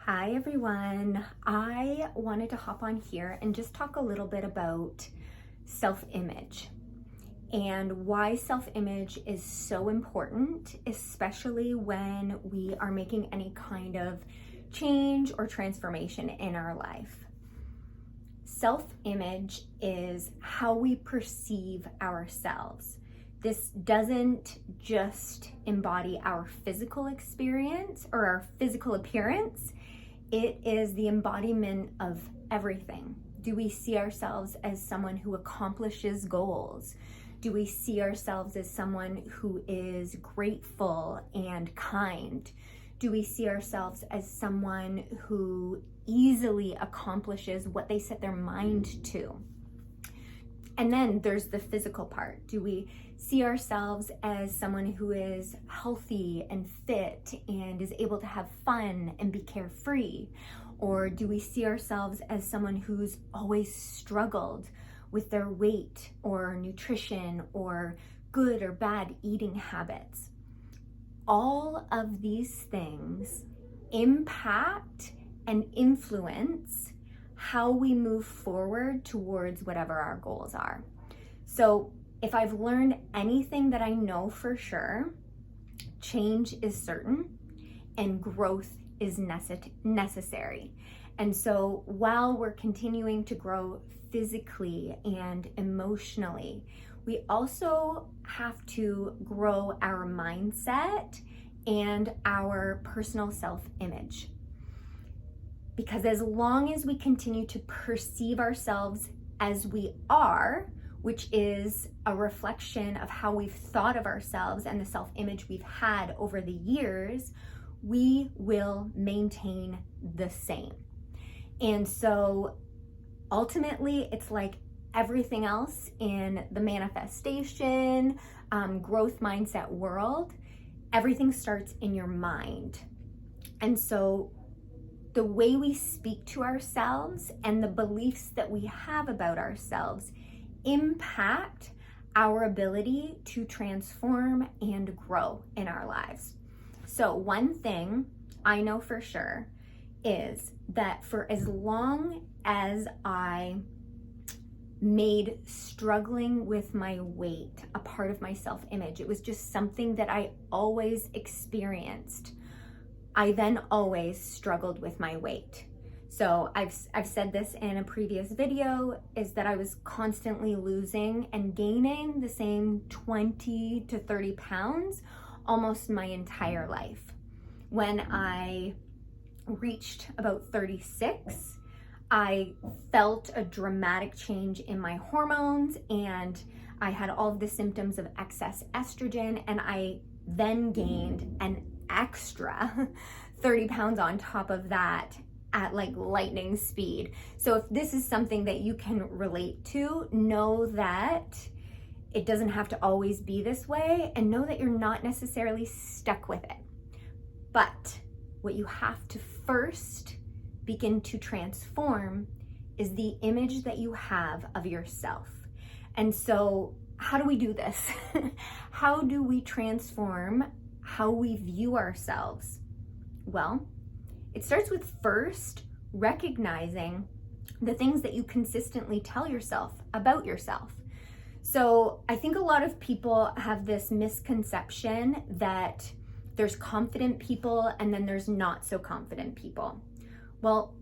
Hi everyone. I wanted to hop on here and just talk a little bit about self-image and why self-image is so important, especially when we are making any kind of change or transformation in our life. Self-image is how we perceive ourselves. This doesn't just embody our physical experience or our physical appearance. It is the embodiment of everything. Do we see ourselves as someone who accomplishes goals? Do we see ourselves as someone who is grateful and kind? Do we see ourselves as someone who easily accomplishes what they set their mind to? And then there's the physical part. Do we see ourselves as someone who is healthy and fit and is able to have fun and be carefree? Or do we see ourselves as someone who's always struggled with their weight or nutrition or good or bad eating habits? All of these things impact and influence how we move forward towards whatever our goals are. So if I've learned anything that I know for sure, change is certain and growth is necessary. And so while we're continuing to grow physically and emotionally, we also have to grow our mindset and our personal self-image. Because as long as we continue to perceive ourselves as we are, which is a reflection of how we've thought of ourselves and the self-image we've had over the years, we will maintain the same. And so ultimately, it's like everything else in the manifestation, growth mindset world, everything starts in your mind. And so the way we speak to ourselves and the beliefs that we have about ourselves impact our ability to transform and grow in our lives. So one thing I know for sure is that for as long as I made struggling with my weight a part of my self-image, it was just something that I always experienced. I then always struggled with my weight. So I've said this in a previous video, is that I was constantly losing and gaining the same 20 to 30 pounds almost my entire life. When I reached about 36, I felt a dramatic change in my hormones and I had all of the symptoms of excess estrogen, and I then gained an extra 30 pounds on top of that at like lightning speed. So if this is something that you can relate to, know that it doesn't have to always be this way, and know that you're not necessarily stuck with it. But what you have to first begin to transform is the image that you have of yourself. And so how do we do this? How do we transform how we view ourselves? Well, it starts with first recognizing the things that you consistently tell yourself about yourself. So I think a lot of people have this misconception that there's confident people and then there's not so confident people. Well,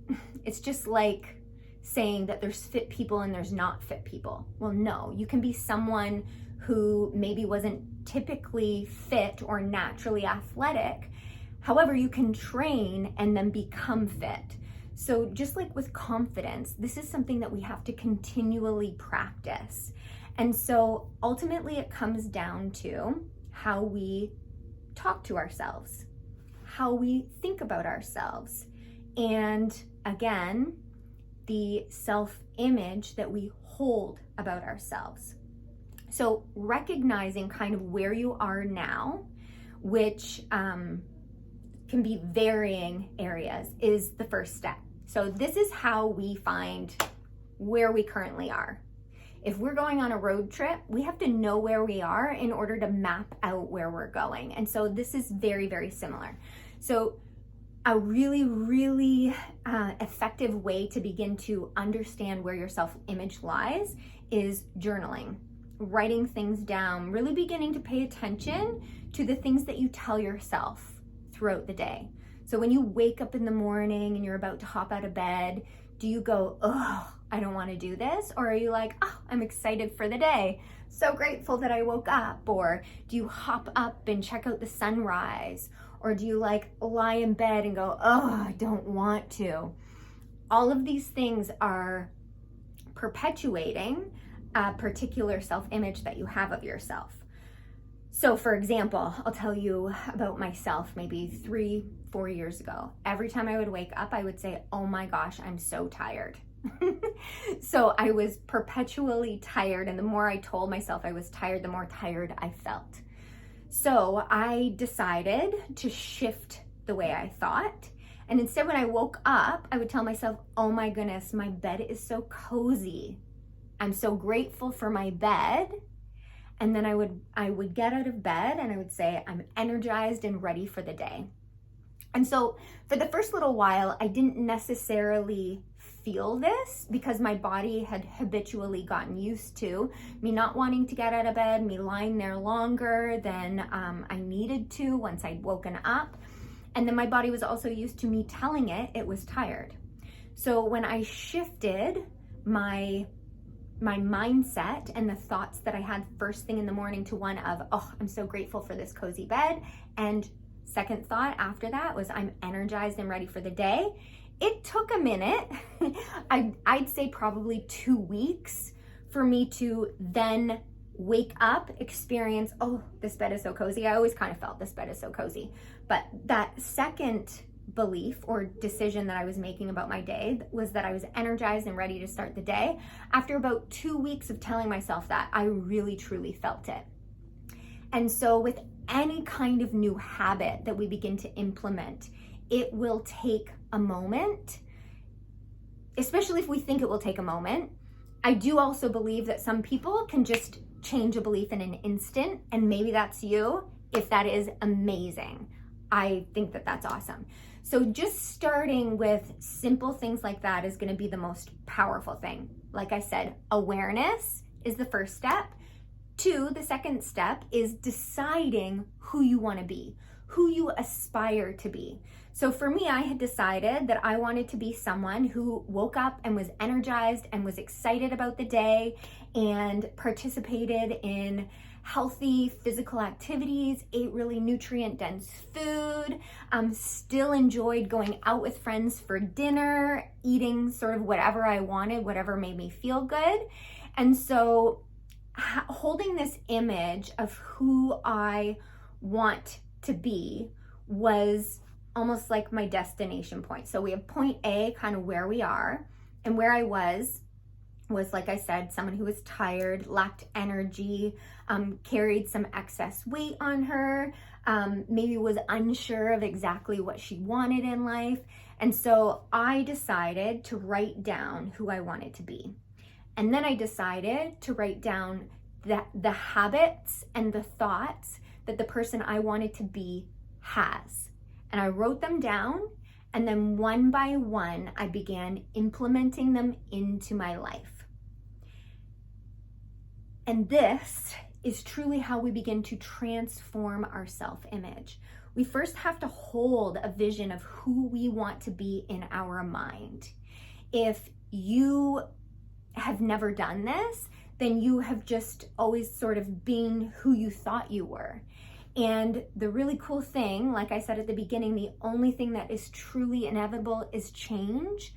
it's just like saying that there's fit people and there's not fit people. Well, no, you can be someone who maybe wasn't typically fit or naturally athletic. However, you can train and then become fit. So just like with confidence, this is something that we have to continually practice. And so ultimately it comes down to how we talk to ourselves, how we think about ourselves, and again, the self-image that we hold about ourselves. So recognizing kind of where you are now, which can be varying areas, is the first step. So this is how we find where we currently are. If we're going on a road trip, we have to know where we are in order to map out where we're going. And so this is very, very similar. So A really, really effective way to begin to understand where your self-image lies is journaling, writing things down, really beginning to pay attention to the things that you tell yourself throughout the day. So when you wake up in the morning and you're about to hop out of bed, do you go, oh, I don't want to do this? Or are you like, oh, I'm excited for the day. So grateful that I woke up. Or do you hop up and check out the sunrise? Or do you like lie in bed and go, oh, I don't want to? All of these things are perpetuating a particular self-image that you have of yourself. So for example, I'll tell you about myself maybe 3-4 years ago. Every time I would wake up, I would say, oh my gosh, I'm so tired. So I was perpetually tired. And the more I told myself I was tired, the more tired I felt. So I decided to shift the way I thought. And instead, when I woke up, I would tell myself, oh my goodness, my bed is so cozy. I'm so grateful for my bed. And then I would get out of bed and I would say, I'm energized and ready for the day. And so for the first little while, I didn't necessarily feel this because my body had habitually gotten used to me not wanting to get out of bed, me lying there longer than I needed to once I'd woken up. And then my body was also used to me telling it was tired. So when I shifted my mindset and the thoughts that I had first thing in the morning to one of, oh, I'm so grateful for this cozy bed. And second thought after that was, I'm energized and ready for the day. It took a minute, I'd say probably 2 weeks for me to then wake up, experience, oh, this bed is so cozy. I always kind of felt this bed is so cozy. But that second belief or decision that I was making about my day was that I was energized and ready to start the day. After about 2 weeks of telling myself that, I really truly felt it. And so with any kind of new habit that we begin to implement, it will take a moment, especially if we think it will take a moment. I do also believe that some people can just change a belief in an instant, and maybe that's you. If that is amazing, I think that that's awesome. So just starting with simple things like that is going to be the most powerful thing. Like I said, awareness is the first step. 2, the second step is deciding who you want to be, who you aspire to be. So for me, I had decided that I wanted to be someone who woke up and was energized and was excited about the day and participated in healthy physical activities, ate really nutrient-dense food, still enjoyed going out with friends for dinner, eating sort of whatever I wanted, whatever made me feel good. And so holding this image of who I want to be was almost like my destination point. So we have point A, kind of where we are, and where I was, like I said, someone who was tired, lacked energy, carried some excess weight on her, maybe was unsure of exactly what she wanted in life. And so I decided to write down who I wanted to be. And then I decided to write down the habits and the thoughts that the person I wanted to be has. And I wrote them down, and then one by one, I began implementing them into my life. And this is truly how we begin to transform our self-image. We first have to hold a vision of who we want to be in our mind. If you have never done this, then you have just always sort of been who you thought you were. And the really cool thing, like I said at the beginning, the only thing that is truly inevitable is change.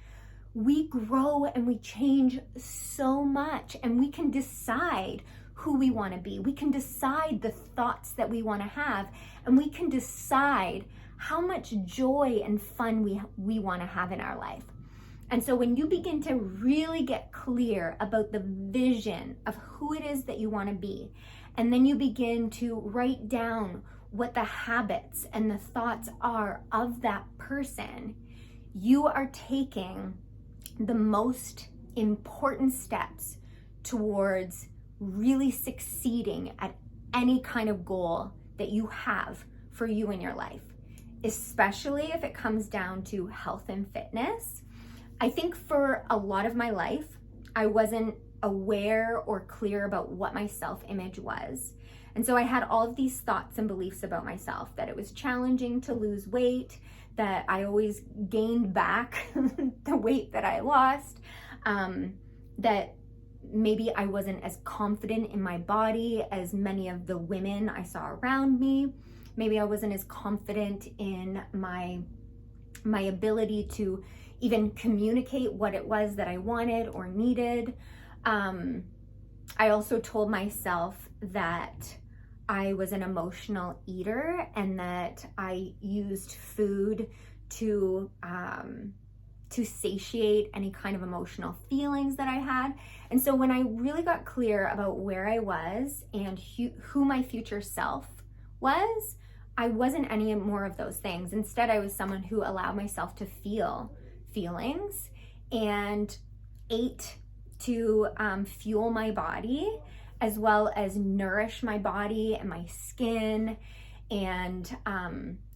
We grow and we change so much, and we can decide who we want to be. We can decide the thoughts that we want to have, and we can decide how much joy and fun we want to have in our life. And so when you begin to really get clear about the vision of who it is that you want to be, and then you begin to write down what the habits and the thoughts are of that person, you are taking the most important steps towards really succeeding at any kind of goal that you have for you in your life. especially if it comes down to health and fitness. I think for a lot of my life, I wasn't aware or clear about what my self-image was. And so I had all of these thoughts and beliefs about myself, that it was challenging to lose weight, that I always gained back the weight that I lost, that maybe I wasn't as confident in my body as many of the women I saw around me. Maybe I wasn't as confident in my ability to even communicate what it was that I wanted or needed. I also told myself that I was an emotional eater and that I used food to satiate any kind of emotional feelings that I had. And so when I really got clear about where I was and who my future self was, I wasn't any more of those things. Instead, I was someone who allowed myself to feel feelings and ate to fuel my body, as well as nourish my body and my skin, and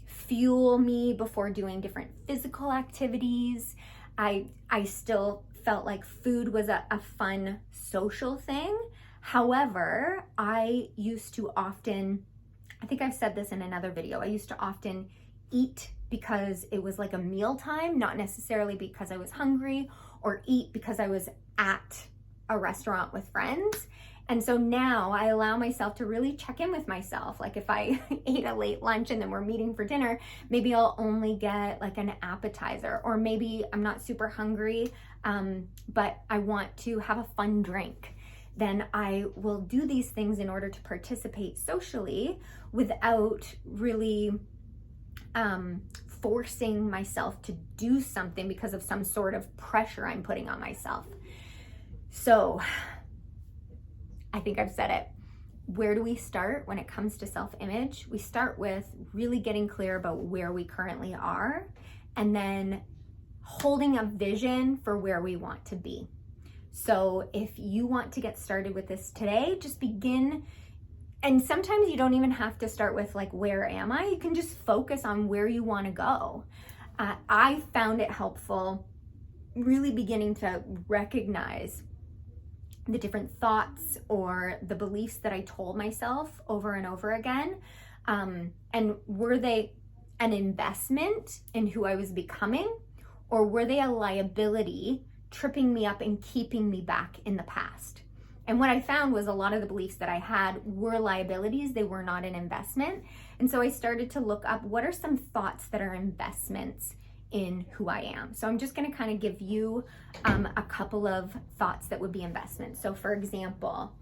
fuel me before doing different physical activities. I still felt like food was a fun social thing. However, I used to often, I think I've said this in another video, I used to often eat because it was like a mealtime, not necessarily because I was hungry, or eat because I was at a restaurant with friends. And so now I allow myself to really check in with myself. Like if I ate a late lunch and then we're meeting for dinner, maybe I'll only get like an appetizer, or maybe I'm not super hungry, but I want to have a fun drink. Then I will do these things in order to participate socially without really forcing myself to do something because of some sort of pressure I'm putting on myself. So I think I've said it. Where do we start when it comes to self-image? We start with really getting clear about where we currently are, and then holding a vision for where we want to be. So if you want to get started with this today, just begin. And sometimes you don't even have to start with like, where am I? You can just focus on where you want to go. I found it helpful really beginning to recognize the different thoughts or the beliefs that I told myself over and over again. And were they an investment in who I was becoming, or were they a liability tripping me up and keeping me back in the past? And what I found was a lot of the beliefs that I had were liabilities. They were not an investment. And so I started to look up, what are some thoughts that are investments in who I am? So I'm just going to kind of give you a couple of thoughts that would be investments. So for example,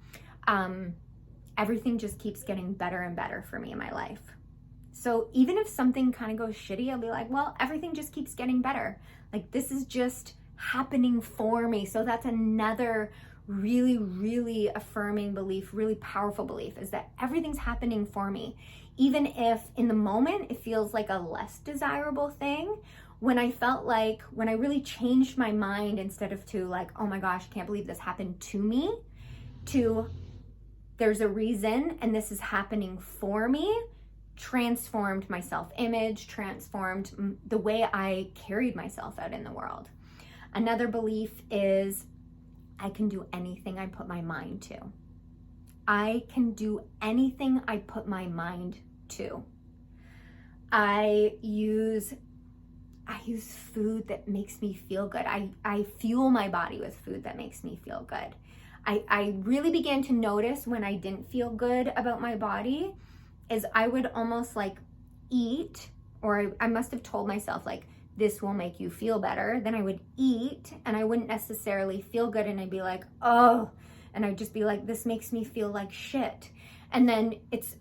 everything just keeps getting better and better for me in my life. So even if something kind of goes shitty, I'll be like, well, everything just keeps getting better. Like, this is just happening for me. So that's another really, really affirming belief, really powerful belief, is that everything's happening for me. Even if in the moment it feels like a less desirable thing, when I really changed my mind, instead of to like, oh my gosh, can't believe this happened to me, to there's a reason and this is happening for me, transformed my self-image, transformed the way I carried myself out in the world. Another belief is, I can do anything I put my mind to. I can do anything I put my mind to. I use food that makes me feel good. I fuel my body with food that makes me feel good. I really began to notice when I didn't feel good about my body, is I would almost like eat, or I must have told myself like, this will make you feel better. Then I would eat and I wouldn't necessarily feel good, and I'd be like, oh, and I'd just be like, this makes me feel like shit. And then it's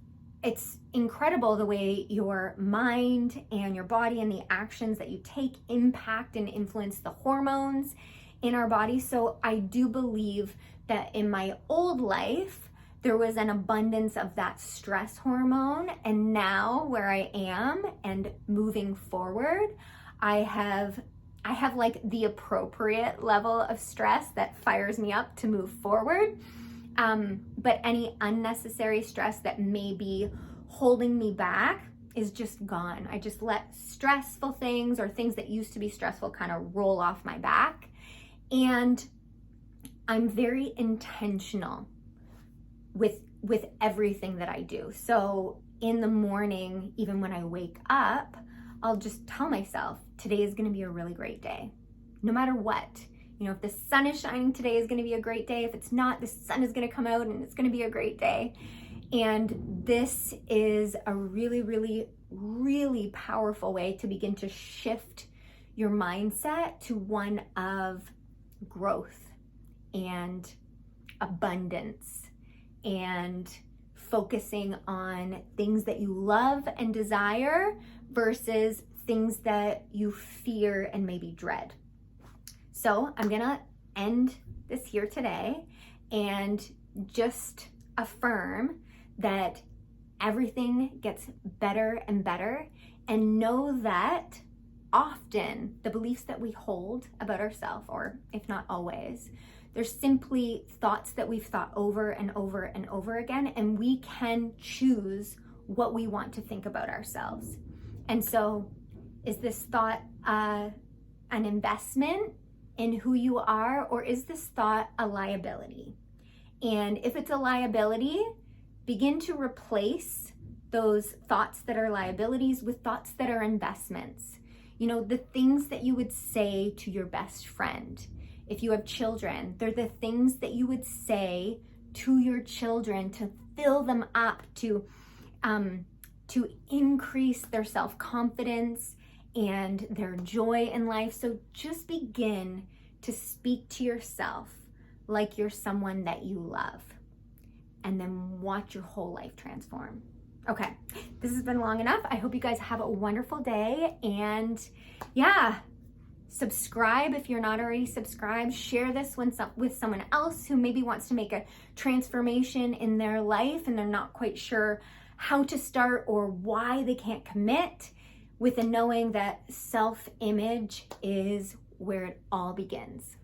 incredible the way your mind and your body and the actions that you take impact and influence the hormones in our body. So I do believe that in my old life, there was an abundance of that stress hormone. And now where I am and moving forward, I have like the appropriate level of stress that fires me up to move forward. But any unnecessary stress that may be holding me back, is just gone. I just let stressful things or things that used to be stressful kind of roll off my back. And I'm very intentional with everything that I do. So in the morning, even when I wake up, I'll just tell myself, today is going to be a really great day. No matter what. You know, if the sun is shining today is going to be a great day. If it's not, the sun is going to come out and it's going to be a great day. And this is a really, really, really powerful way to begin to shift your mindset to one of growth and abundance and focusing on things that you love and desire versus things that you fear and maybe dread. So I'm gonna end this here today and just affirm that everything gets better and better, and know that often the beliefs that we hold about ourselves, or if not always, they're simply thoughts that we've thought over and over and over again, and we can choose what we want to think about ourselves. And so is this thought an investment in who you are, or is this thought a liability? And if it's a liability, begin to replace those thoughts that are liabilities with thoughts that are investments. You know, the things that you would say to your best friend. If you have children, they're the things that you would say to your children to fill them up, to increase their self-confidence and their joy in life. So just begin to speak to yourself like you're someone that you love, and then watch your whole life transform. Okay, this has been long enough. I hope you guys have a wonderful day, and yeah, subscribe if you're not already subscribed. Share this with someone else who maybe wants to make a transformation in their life and they're not quite sure how to start or why they can't commit, with a knowing that self-image is where it all begins.